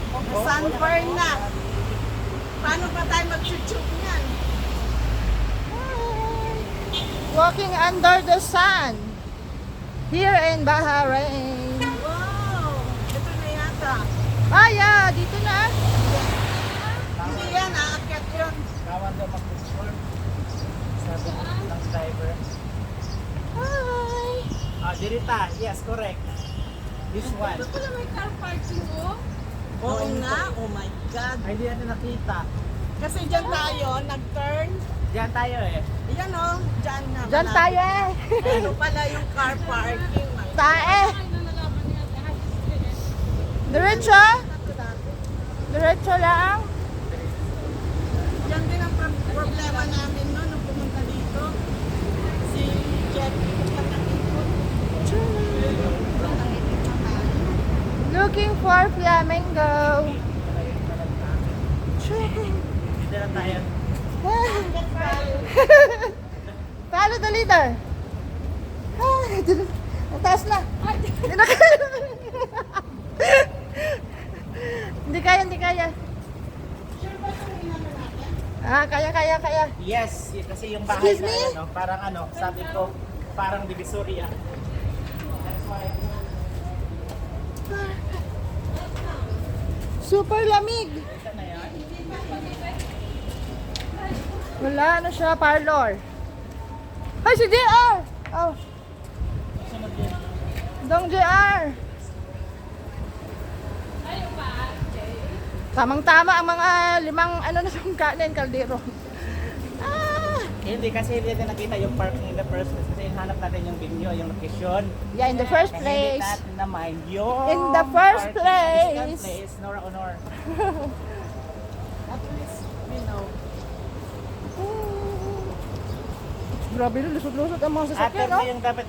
Sunburn na. Paano pa tayo mag-chuchuk niyan? Walking under the sun. Here in Bahrain. Wow! Ito na yata. Ah, yeah. Dito na. Hindi yan, aakyat yun. Kawan daw mag-picture. Sabi ng driver. Hi. Ah, dirita. Yes, correct. This one. Ito pala may car parking mo? Oo nga, oh my God. Ay, hindi natin nakita. Kasi dyan tayo, nag-turn. Diyan tayo eh. Yan o, dyan na. Diyan tayo eh. Ano pala yung car parking? My Tae. Diretso. Diretso lang. Yan din ang problema namin no, nung pumunta dito. Si Jeff, Looking for flamingo. Dito na tayo. Follow the leader. Ang taas na. Hindi kaya, hindi kaya. Ah, kaya. Yes, kasi yung bahay Excuse na me? ano, parang ano, sabi ko, parang Divisoria. That's why. Super lamig. Ito na yan. Wala na siya, parlor. Ay, si JR! Oh, Sunod din. Dong JR. Tamang-tama ang mga limang ano na siyang kanin, kaldero. Ah! Hindi kasi hindi natin nakita yung parking in the first place kasi hanap natin yung video, yung location. Yeah, in the first Kasi hindi place. natin na-mind yung In the first parking place. place. Nora Honor. at least, you know. Grabe, lusot-lusot ang mga Ate sasakyan, mo no? yung dapat